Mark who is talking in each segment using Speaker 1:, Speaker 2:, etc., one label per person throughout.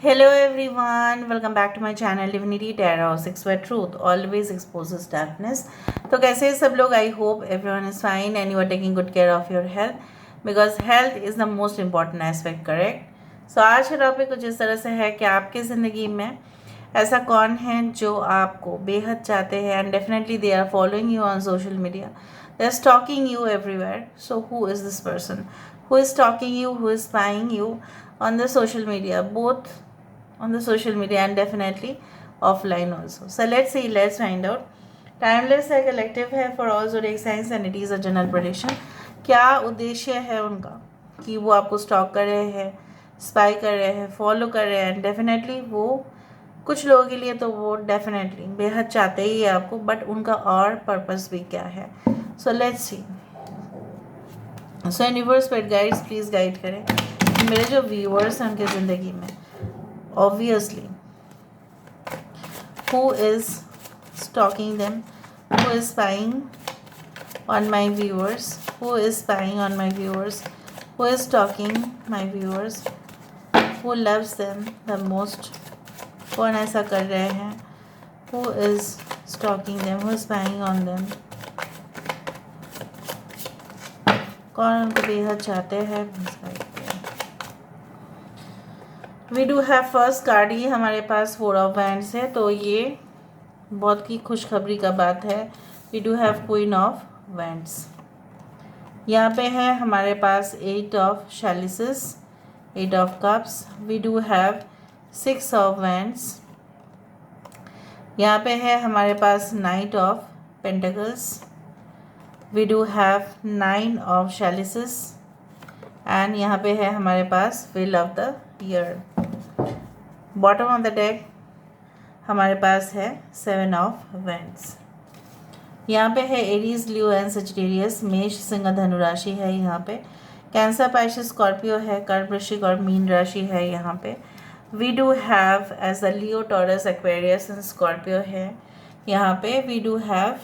Speaker 1: Hello everyone, welcome back to my channel Divinity Tarot 6 where truth always exposes darkness. तो कैसे हैं सब लोग? I hope everyone is fine and you are taking good care of your health because health is the most important aspect, correct? So आज का topic कुछ इस तरह से है कि आपकी ज़िंदगी में ऐसा कौन है जो आपको बेहद चाहते हैं and definitely they are following you on social media, they are stalking you everywhere. So who is this person who is stalking you, who is spying you on the social media, both on the social media and definitely offline also. So let's see, let's find out. Timeless है, collective है, for all zodiac signs and it is a general prediction. क्या उद्देश्य है उनका कि वो आपको stock कर रहे हैं, स्पाई कर रहे हैं, फॉलो कर रहे हैं एंड डेफिनेटली वो कुछ लोगों के लिए तो वो डेफिनेटली बेहद चाहते ही है आपको, बट उनका और पर्पस भी क्या है. So let's see. So universe paid guides please guide करें कि मेरे जो व्यूअर्स हैं उनकी ज़िंदगी में obviously who is stalking them, who is spying on my viewers, who is spying on my viewers, who is stalking my viewers, who loves them the most, कौन ऐसा कर रहे हैं, who is stalking them, who is spying on them, कौन उनको बेहद चाहते हैं. We do have first card, ये हमारे पास 4 ऑफ वैंड्स है, तो ये बहुत ही खुशखबरी का बात है. We do have queen of wands. यहाँ पे है हमारे पास 8 of chalices, 8 of cups. We do have 6 of wands. यहाँ पे है हमारे पास knight of pentacles. We do have 9 of chalices and यहाँ पे है हमारे पास wheel of the year. Bottom of the deck हमारे पास है 7 ऑफ वैंड्स. यहाँ पे है एरीज, लियो एंड सजिटेरियस. मेष, सिंह, धनु राशि है यहाँ पे. कैंसर, पाइसेस, स्कॉर्पियो है. कर्क, वृश्चिक और मीन राशि है यहाँ पे. We do have as the Leo, Taurus, Aquarius and Scorpio है यहाँ पे. वी डू हैव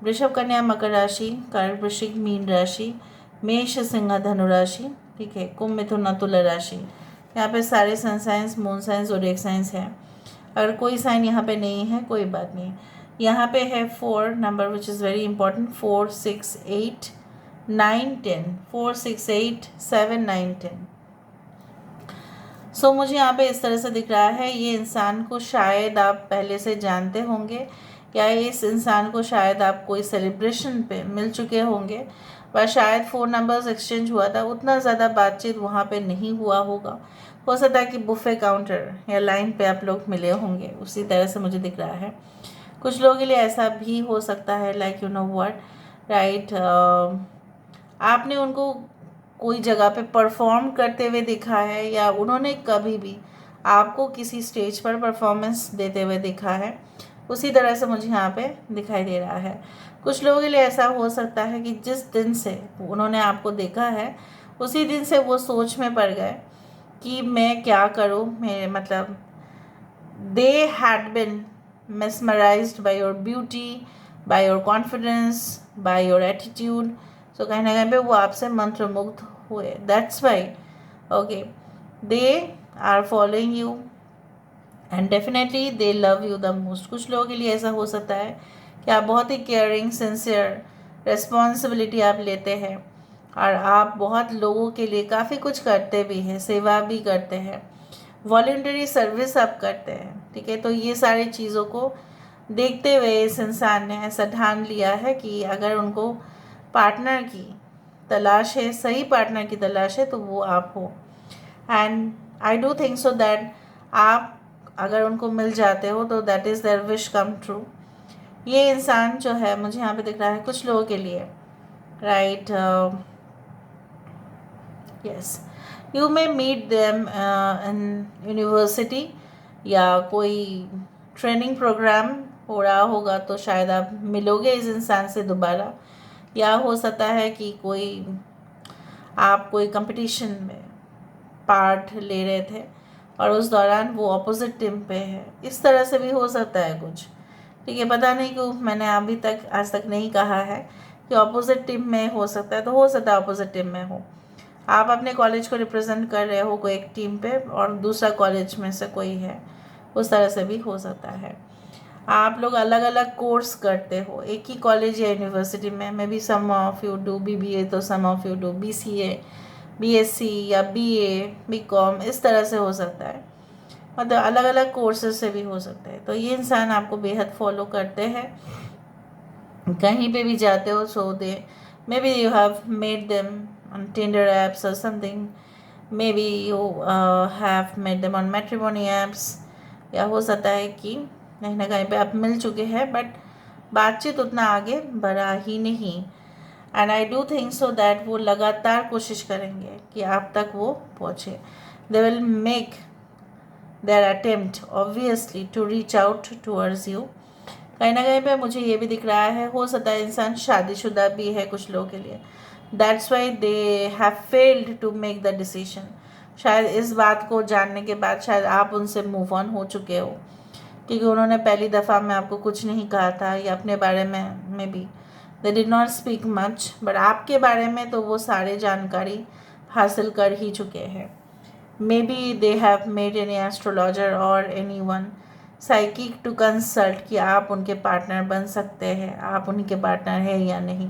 Speaker 1: वृषभ, कन्या, मकर राशि, कर्क, वृश्चिक, मीन राशि, मेष, सिंह, धनु राशि, ठीक है. कुंभ, मिथुन, तुला राशि. यहाँ पे सारे sun signs, moon signs, zodiac signs हैं. अगर कोई साइन यहाँ पे नहीं है कोई बात नहीं. यहाँ पे है 4 number which is very important. 4, 6, 8, 9, 10. 4, 6, 8, 7, 9, 10. सो मुझे यहाँ पे इस तरह से दिख रहा है, ये इंसान को शायद आप पहले से जानते होंगे या इस इंसान को शायद आप कोई सेलिब्रेशन पे मिल चुके होंगे, व शायद 4 नंबर्स एक्सचेंज हुआ था. उतना ज़्यादा बातचीत वहाँ पे नहीं हुआ होगा. हो सकता है कि बुफे काउंटर या लाइन पे आप लोग मिले होंगे, उसी तरह से मुझे दिख रहा है. कुछ लोगों के लिए ऐसा भी हो सकता है, like you know what, right, आपने उनको कोई जगह पे परफॉर्म करते हुए देखा है या उन्होंने कभी भी आपको किसी स्टेज पर परफॉर्मेंस देते हुए देखा है. उसी तरह से मुझे यहाँ पे दिखाई दे रहा है. कुछ लोगों के लिए ऐसा हो सकता है कि जिस दिन से उन्होंने आपको देखा है उसी दिन से वो सोच में पड़ गए कि मैं क्या करूँ. मैं मतलब they had been mesmerized by your beauty, by your confidence, by your attitude. So कहीं ना कहीं पे वो आपसे मंत्रमुग्ध हुए. That's why okay they are following you and definitely they love you the most. कुछ लोगों के लिए ऐसा हो सकता है कि आप बहुत ही केयरिंग, सिंसियर, रिस्पॉन्सिबिलिटी आप लेते हैं और आप बहुत लोगों के लिए काफ़ी कुछ करते भी हैं, सेवा भी करते हैं, वॉलंटरी सर्विस आप करते हैं, ठीक है. तो ये सारी चीज़ों को देखते हुए इस इंसान ने ऐसा ठान लिया है कि अगर उनको पार्टनर की तलाश है, सही पार्टनर की तलाश है, तो वो आप हो. And I do think so that आप अगर उनको मिल जाते हो तो that is their wish come true. ये इंसान जो है मुझे यहाँ पे दिख रहा है कुछ लोगों के लिए, right, yes, you may meet them in university या कोई ट्रेनिंग प्रोग्राम हो रहा होगा तो शायद आप मिलोगे इस इंसान से दोबारा. या हो सकता है कि आप कोई कंपटीशन में पार्ट ले रहे थे और उस दौरान वो अपोजिट टीम पे है. इस तरह से भी हो सकता है कुछ, ठीक है. पता नहीं क्यों मैंने अभी तक आज तक नहीं कहा है कि अपोजिट टीम में हो सकता है, तो हो सकता है अपोजिट टीम में हो. आप अपने कॉलेज को रिप्रेजेंट कर रहे हो कोई एक टीम पे और दूसरा कॉलेज में से कोई है, उस तरह से भी हो सकता है। आप लोग अलग अलग कोर्स करते हो एक ही कॉलेज या यूनिवर्सिटी में, maybe some of you do BBA तो some of you do BCA, BSc या BA, BCom, इस तरह से हो सकता है, मतलब अलग अलग कोर्सेज से भी हो सकता है। तो ये इंसान आपको बेहद फॉलो करते हैं, कहीं पे भी जाते हो, so they maybe you have made them on Tinder apps और something, maybe you have made them on matrimony apps, या हो सकता है कि कहीं ना कहीं पे आप मिल चुके हैं, बट बातचीत उतना आगे बढ़ा ही नहीं। And I do think so that वो लगातार कोशिश करेंगे कि आप तक वो पहुँचे। They will make their attempt obviously to reach out towards you. कहीं ना कहीं पे मुझे ये भी दिख रहा है, हो सकता है इंसान शादीशुदा भी है कुछ लोगों के लिए, that's why they have failed to make the decision. शायद इस बात को जानने के बाद शायद आप उनसे मूव ऑन हो चुके हो, क्योंकि उन्होंने पहली दफ़ा में आपको कुछ नहीं कहा था, या अपने बारे में भी they did not speak much, but आपके बारे में तो वो सारे जानकारी हासिल कर ही चुके हैं। Maybe they have made any astrologer और any one psychic to consult कि आप उनके पार्टनर बन सकते हैं, आप उन्हीं के पार्टनर हैं या नहीं।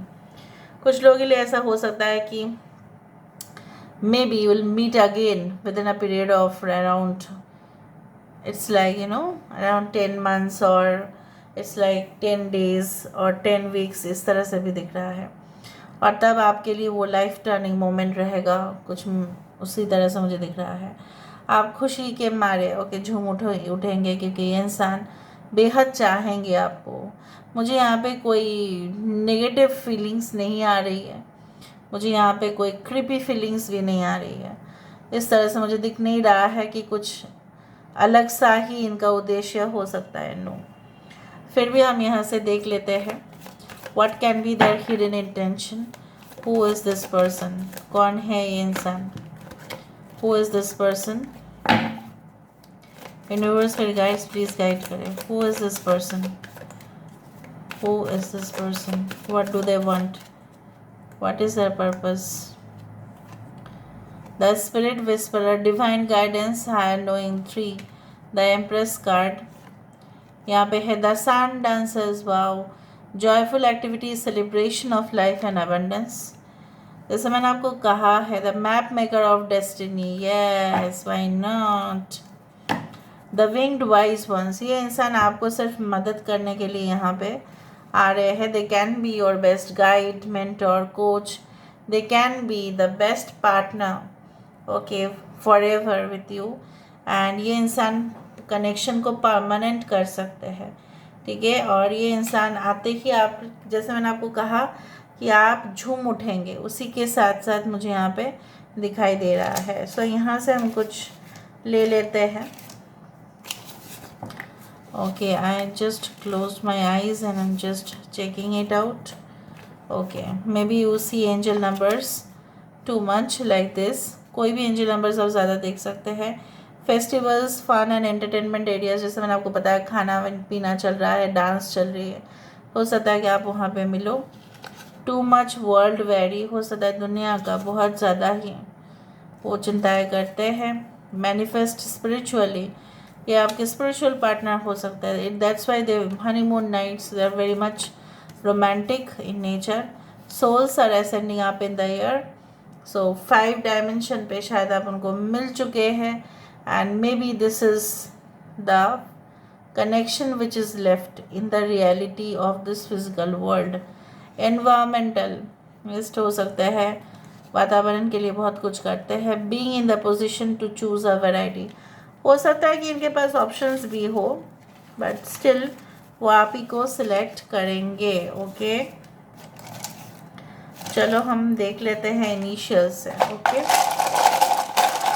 Speaker 1: कुछ लोगों के लिए ऐसा हो सकता है कि maybe you will meet again within a period of around, it's like around 10 months or it's like 10 days or 10 weeks, इस तरह से भी दिख रहा है। और तब आपके लिए वो लाइफ टर्निंग मोमेंट रहेगा, कुछ उसी तरह से मुझे दिख रहा है। आप खुशी के मारे झूम उठेंगे, क्योंकि ये इंसान बेहद चाहेंगे आपको। मुझे यहाँ पे कोई नेगेटिव फीलिंग्स नहीं आ रही है, मुझे यहाँ पे कोई क्रिपी फीलिंग्स भी नहीं आ रही है। इस तरह से मुझे दिख नहीं रहा है कि कुछ अलग सा ही इनका उद्देश्य हो सकता है। नो, फिर भी हम यहाँ से देख लेते हैं what can be their hidden intention. Who is this person? कौन है ये इंसान? Who is this person? Universal guides please guide करें। Who is this person? Who is this person? What do they want? What is their purpose? The Spirit Whisperer, Divine Guidance, Higher Knowing 3, The Empress card. यहाँ पे है The Sun Dancers, wow, Joyful Activity, Celebration of Life and Abundance. जैसे मैंने आपको कहा है The Map Maker of Destiny, yes, why not? The Winged Wise Ones, ये इंसान आपको सिर्फ मदद करने के लिए यहाँ पे आ रहे हैं। They can be your best guide, mentor, coach. They can be the best partner, okay, for ever with you. And ये इंसान कनेक्शन को परमानेंट कर सकते हैं, ठीक है। और ये इंसान आते ही आप, जैसे मैंने आपको कहा कि आप झूम उठेंगे, उसी के साथ साथ मुझे यहाँ पे दिखाई दे रहा है। सो यहाँ से हम कुछ ले लेते हैं। Okay, I just close my eyes and I am just checking it out. Okay, maybe you see angel numbers too much like this. कोई भी एंजल नंबर्स आप ज़्यादा देख सकते हैं। Festivals, fun and entertainment areas, जैसे मैंने आपको बताया खाना पीना चल रहा है, डांस चल रही है, हो सकता है कि आप वहाँ पे मिलो। टू मच वर्ल्ड वेरी, हो सकता है दुनिया का बहुत ज़्यादा ही वो चिंताएँ करते हैं। मैनिफेस्ट स्पिरिचुअली, ये आपके स्पिरिचुअल पार्टनर हो सकता है। That's why they honeymoon nights, they are very much romantic in nature. Souls are ascending up in the air. So 5 dimension पे शायद आप उनको मिल चुके हैं। And maybe this is the connection which is left in the reality of this physical world. Environmentalist हो सकते हैं, वातावरण के लिए बहुत कुछ करते हैं। Being in the position to choose a variety, हो सकता है कि इनके पास ऑप्शंस भी हो, बट स्टिल वो आप ही को सिलेक्ट करेंगे। ओके, चलो हम देख लेते हैं इनिशियल से। Okay,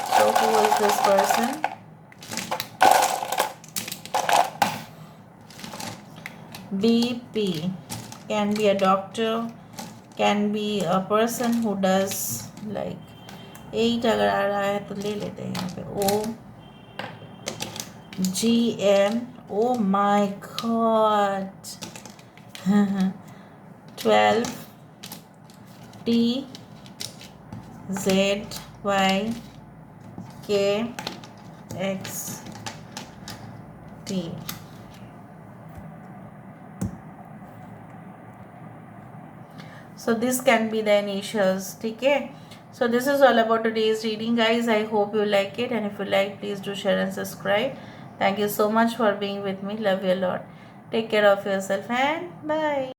Speaker 1: so who is this person? BP can be a doctor, can be a person who does like 8 अगर आ रहा है तो ले लेते हैं यहाँ पे। OGM, oh my god, 12 T Z Y K X T. So this can be the initials. Okay. So this is all about today's reading, guys. I hope you like it, and if you like, please do share and subscribe. Thank you so much for being with me. Love you a lot. Take care of yourself and bye.